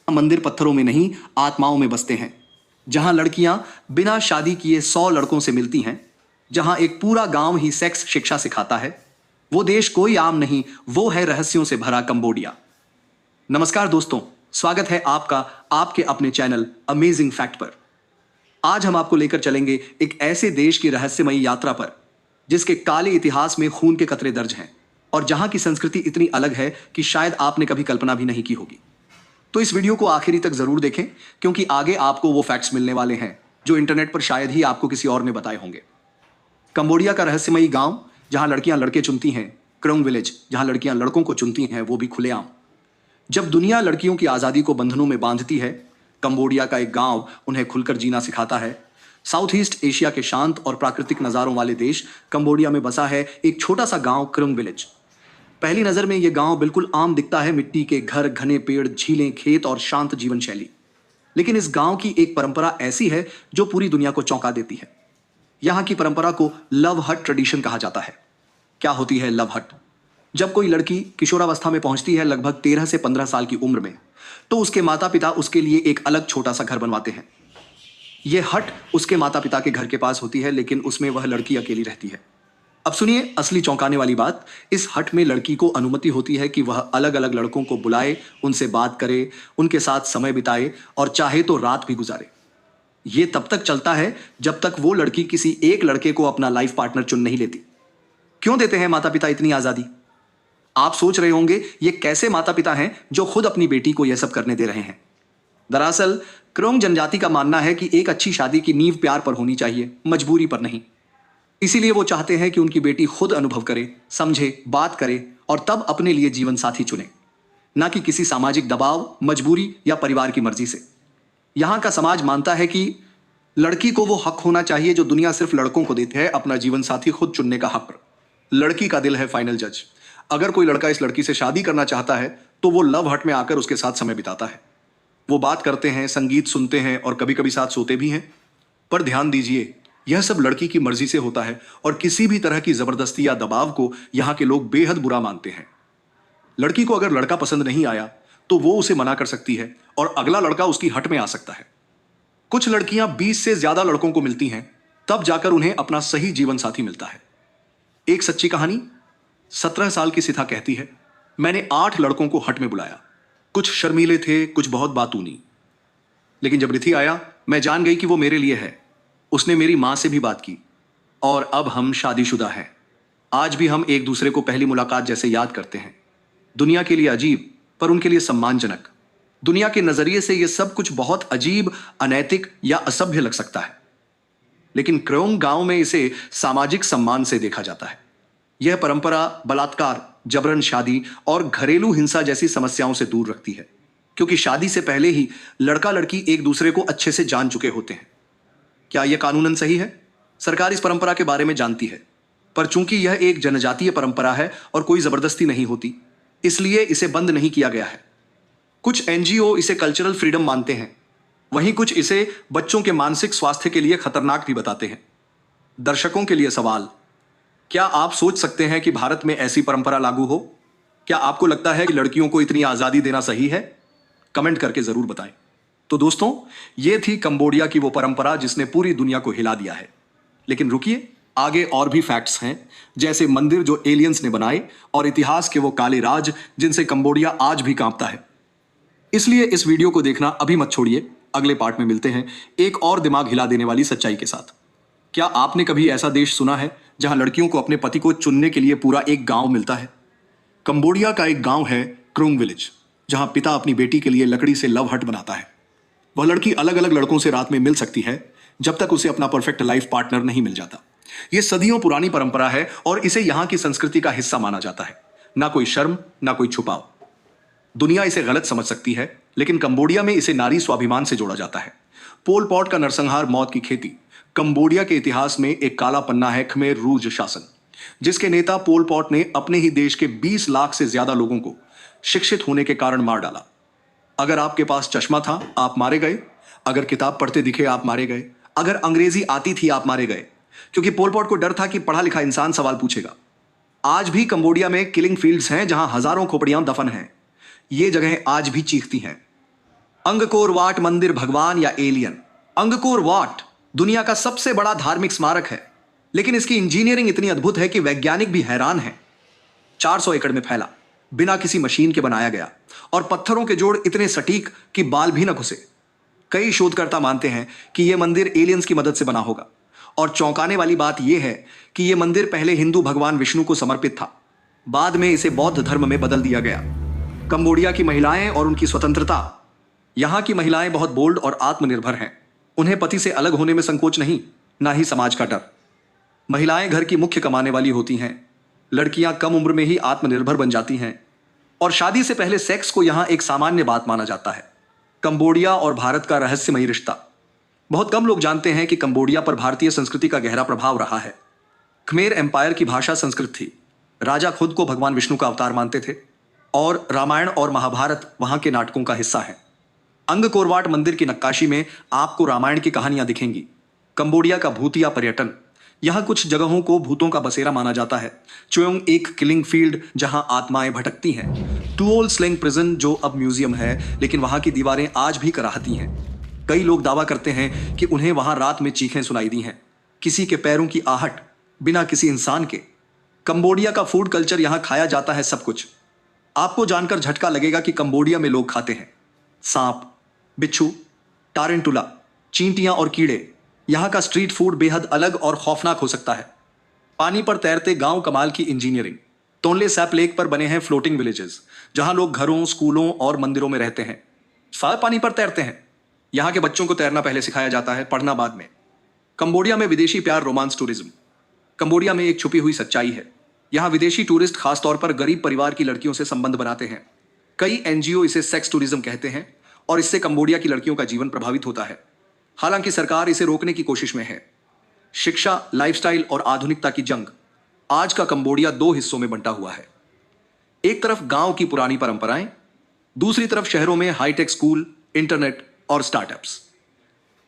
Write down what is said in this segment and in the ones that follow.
मंदिर पत्थरों में नहीं, आत्माओं में बसते हैं। जहां लड़कियां बिना शादी किए 100 लड़कों से मिलती हैं, जहां एक पूरा गांव ही सेक्स शिक्षा सिखाता है। वो देश कोई आम नहीं, वो है रहस्यों से भरा कंबोडिया। नमस्कार दोस्तों, स्वागत है आपका आपके अपने चैनल अमेजिंग फैक्ट पर। आज हम आपको लेकर चलेंगे एक ऐसे देश की रहस्यमयी यात्रा पर जिसके काले इतिहास में खून के कतरे दर्ज हैं और जहां की संस्कृति इतनी अलग है कि शायद आपने कभी कल्पना भी नहीं की होगी। तो इस वीडियो को आखिरी तक जरूर देखें, क्योंकि आगे आपको वो फैक्ट्स मिलने वाले हैं जो इंटरनेट पर शायद ही आपको किसी और ने बताए होंगे। कंबोडिया का रहस्यमयी गांव जहां लड़कियां लड़के चुनती हैं, क्रोंग विलेज जहां लड़कियां लड़कों को चुनती हैं, वो भी खुलेआम। जब दुनिया लड़कियों की आजादी को बंधनों में बांधती है, कंबोडिया का एक गांव उन्हें खुलकर जीना सिखाता है। साउथ ईस्ट एशिया के शांत और प्राकृतिक नजारों वाले देश कंबोडिया में बसा है एक छोटा सा गांव क्रोंग विलेज। पहली नजर में यह गांव बिल्कुल आम दिखता है, मिट्टी के घर, घने पेड़, झीलें, खेत और शांत जीवन शैली। लेकिन इस गांव की एक परंपरा ऐसी है जो पूरी दुनिया को चौंका देती है। यहां की परंपरा को लव हट ट्रेडिशन कहा जाता है। क्या होती है लव हट? जब कोई लड़की किशोरावस्था में पहुंचती है, लगभग 13 से 15 साल की उम्र में, तो उसके माता पिता उसके लिए एक अलग छोटा सा घर बनवाते हैं। यह हट उसके माता पिता के घर के पास होती है, लेकिन उसमें वह लड़की अकेली रहती है। अब सुनिए असली चौंकाने वाली बात। इस हट में लड़की को अनुमति होती है कि वह अलग अलग लड़कों को बुलाए, उनसे बात करे, उनके साथ समय बिताए और चाहे तो रात भी गुजारे। यह तब तक चलता है जब तक वो लड़की किसी एक लड़के को अपना लाइफ पार्टनर चुन नहीं लेती। क्यों देते हैं माता पिता इतनी आजादी? आप सोच रहे होंगे ये कैसे माता पिता हैं जो खुद अपनी बेटी को यह सब करने दे रहे हैं। दरअसल क्रोंग जनजाति का मानना है कि एक अच्छी शादी की नींव प्यार पर होनी चाहिए, मजबूरी पर नहीं। इसीलिए वो चाहते हैं कि उनकी बेटी खुद अनुभव करे, समझे, बात करे और तब अपने लिए जीवन साथी चुने, ना कि किसी सामाजिक दबाव, मजबूरी या परिवार की मर्जी से। यहां का समाज मानता है कि लड़की को वो हक होना चाहिए जो दुनिया सिर्फ लड़कों को देती है, अपना जीवन साथी खुद चुनने का हक। लड़की का दिल है फाइनल जज। अगर कोई लड़का इस लड़की से शादी करना चाहता है तो वो लव हट में आकर उसके साथ समय बिताता है। वो बात करते हैं, संगीत सुनते हैं और कभी कभी साथ सोते भी हैं। पर ध्यान दीजिए, यह सब लड़की की मर्जी से होता है और किसी भी तरह की जबरदस्ती या दबाव को यहां के लोग बेहद बुरा मानते हैं। लड़की को अगर लड़का पसंद नहीं आया तो वो उसे मना कर सकती है और अगला लड़का उसकी हट में आ सकता है। कुछ लड़कियां 20 से ज्यादा लड़कों को मिलती हैं, तब जाकर उन्हें अपना सही जीवन साथी मिलता है। एक सच्ची कहानी। 17 साल की सिथा कहती है, मैंने 8 लड़कों को हट में बुलाया। कुछ शर्मीले थे, कुछ बहुत बातूनी, लेकिन जब रिथी आया मैं जान गई कि वो मेरे लिए है। उसने मेरी मां से भी बात की और अब हम शादीशुदा हैं। आज भी हम एक दूसरे को पहली मुलाकात जैसे याद करते हैं। दुनिया के लिए अजीब पर उनके लिए सम्मानजनक। दुनिया के नजरिए से यह सब कुछ बहुत अजीब, अनैतिक या असभ्य लग सकता है, लेकिन क्रोंग गांव में इसे सामाजिक सम्मान से देखा जाता है। यह परंपरा बलात्कार, जबरन शादी और घरेलू हिंसा जैसी समस्याओं से दूर रखती है, क्योंकि शादी से पहले ही लड़का लड़की एक दूसरे को अच्छे से जान चुके होते हैं। क्या यह कानूनन सही है? सरकार इस परंपरा के बारे में जानती है, पर चूंकि यह एक जनजातीय परंपरा है और कोई जबरदस्ती नहीं होती, इसलिए इसे बंद नहीं किया गया है। कुछ एनजीओ इसे कल्चरल फ्रीडम मानते हैं, वहीं कुछ इसे बच्चों के मानसिक स्वास्थ्य के लिए खतरनाक भी बताते हैं। दर्शकों के लिए सवाल, क्या आप सोच सकते हैं कि भारत में ऐसी परंपरा लागू हो? क्या आपको लगता है कि लड़कियों को इतनी आजादी देना सही है? कमेंट करके जरूर बताएं। तो दोस्तों, ये थी कंबोडिया की वो परंपरा जिसने पूरी दुनिया को हिला दिया है। लेकिन रुकिए, आगे और भी फैक्ट्स हैं, जैसे मंदिर जो एलियंस ने बनाए और इतिहास के वो काले राज जिनसे कंबोडिया आज भी कांपता है। इसलिए इस वीडियो को देखना अभी मत छोड़िए। अगले पार्ट में मिलते हैं एक और दिमाग हिला देने वाली सच्चाई के साथ। क्या आपने कभी ऐसा देश सुना है जहां लड़कियों को अपने पति को चुनने के लिए पूरा एक गांव मिलता है? कंबोडिया का एक गांव है क्रोंग विलेज, जहां पिता अपनी बेटी के लिए लकड़ी से लव हट बनाता है। वह लड़की अलग अलग लड़कों से रात में मिल सकती है जब तक उसे अपना परफेक्ट लाइफ पार्टनर नहीं मिल जाता। यह सदियों पुरानी परंपरा है और इसे यहां की संस्कृति का हिस्सा माना जाता है। ना कोई शर्म, ना कोई छुपाव। दुनिया इसे गलत समझ सकती है, लेकिन कंबोडिया में इसे नारी स्वाभिमान से जोड़ा जाता है। पोल पॉट का नरसंहार, मौत की खेती, कंबोडिया के इतिहास में एक काला पन्ना है। खमेर रूज शासन, जिसके नेता पोल पॉट ने अपने ही देश के 20 लाख से ज्यादा लोगों को शिक्षित होने के कारण मार डाला। अगर आपके पास चश्मा था आप मारे गए, अगर किताब पढ़ते दिखे आप मारे गए, अगर अंग्रेजी आती थी आप मारे गए, क्योंकि पोल पॉट को डर था कि पढ़ा लिखा इंसान सवाल पूछेगा। आज भी कंबोडिया में किलिंग फील्ड्स हैं जहां हजारों खोपड़ियां दफन हैं। ये जगहें आज भी चीखती हैं। अंगकोर वाट मंदिर भगवान या एलियन। अंगकोर वाट दुनिया का सबसे बड़ा धार्मिक स्मारक है, लेकिन इसकी इंजीनियरिंग इतनी अद्भुत है कि वैज्ञानिक भी हैरान हैं। 400 एकड़ में फैला, बिना किसी मशीन के बनाया गया, और पत्थरों के जोड़ इतने सटीक कि बाल भी न घुसे। कई शोधकर्ता मानते हैं कि यह मंदिर एलियंस की मदद से बना होगा, और चौंकाने वाली बात यह है कि यह मंदिर पहले हिंदू भगवान विष्णु को समर्पित था, बाद में इसे बौद्ध धर्म में बदल दिया गया। कंबोडिया की महिलाएं और उनकी स्वतंत्रता। यहां की महिलाएं बहुत बोल्ड और आत्मनिर्भर हैं। उन्हें पति से अलग होने में संकोच नहीं, ना ही समाज का डर। महिलाएं घर की मुख्य कमाने वाली होती हैं। लड़कियां कम उम्र में ही आत्मनिर्भर बन जाती हैं, और शादी से पहले सेक्स को यहां एक सामान्य बात माना जाता है। कंबोडिया और भारत का रहस्यमयी रिश्ता। बहुत कम लोग जानते हैं कि कंबोडिया पर भारतीय संस्कृति का गहरा प्रभाव रहा है। खमेर एम्पायर की भाषा संस्कृत थी। राजा खुद को भगवान विष्णु का अवतार मानते थे, और रामायण और महाभारत वहां के नाटकों का हिस्सा है। अंगकोर वाट मंदिर की नक्काशी में आपको रामायण की कहानियां दिखेंगी। कंबोडिया का भूतिया पर्यटन। यहां कुछ जगहों को भूतों का बसेरा माना जाता है। चोयोंग एक किलिंग फील्ड जहां आत्माएं भटकती हैं। टुओल स्लेंग प्रिजन जो अब म्यूजियम है, लेकिन वहां की दीवारें आज भी कराहती हैं। कई लोग दावा करते हैं कि उन्हें वहां रात में चीखें सुनाई दी हैं, किसी के पैरों की आहट, बिना किसी इंसान के। कंबोडिया का फूड कल्चर। यहां खाया जाता है सब कुछ। आपको जानकर झटका लगेगा कि कंबोडिया में लोग खाते हैं सांप, बिच्छू, टारेंटुला, चींटियां और कीड़े। यहां का स्ट्रीट फूड बेहद अलग और खौफनाक हो सकता है। पानी पर तैरते गांव। कमाल की इंजीनियरिंग। तोनले सैप लेक पर बने हैं फ्लोटिंग विलेजेस, जहां लोग घरों, स्कूलों और मंदिरों में रहते हैं। सारे पानी पर तैरते हैं। यहां के बच्चों को तैरना पहले सिखाया जाता है, पढ़ना बाद में। कंबोडिया में विदेशी प्यार रोमांस टूरिज्म। कंबोडिया में एक छुपी हुई सच्चाई है। यहां विदेशी टूरिस्ट खासतौर पर गरीब परिवार की लड़कियों से संबंध बनाते हैं। कई एनजीओ इसे सेक्स टूरिज्म कहते हैं, और इससे कंबोडिया की लड़कियों का जीवन प्रभावित होता है। हालांकि सरकार इसे रोकने की कोशिश में है। शिक्षा, लाइफस्टाइल और आधुनिकता की जंग। आज का कंबोडिया दो हिस्सों में बंटा हुआ है। एक तरफ गांव की पुरानी परंपराएं, दूसरी तरफ शहरों में हाईटेक स्कूल, इंटरनेट और स्टार्टअप्स।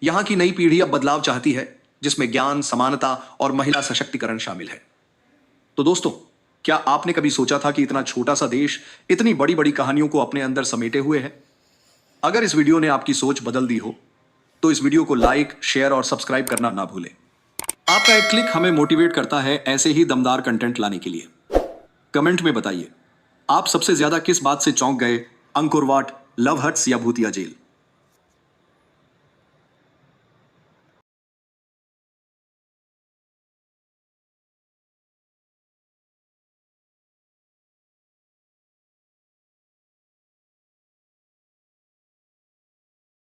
यहां की नई पीढ़ी अब बदलाव चाहती है, जिसमें ज्ञान, समानता और महिला सशक्तिकरण शामिल है। तो दोस्तों, क्या आपने कभी सोचा था कि इतना छोटा सा देश इतनी बड़ी बड़ी कहानियों को अपने अंदर समेटे हुए है? अगर इस वीडियो ने आपकी सोच बदल दी हो, तो इस वीडियो को लाइक, शेयर और सब्सक्राइब करना ना भूलें। आपका एक क्लिक हमें मोटिवेट करता है ऐसे ही दमदार कंटेंट लाने के लिए। कमेंट में बताइए, आप सबसे ज्यादा किस बात से चौंक गए? अंकोर वाट, लव हट्स या भूतिया जेल?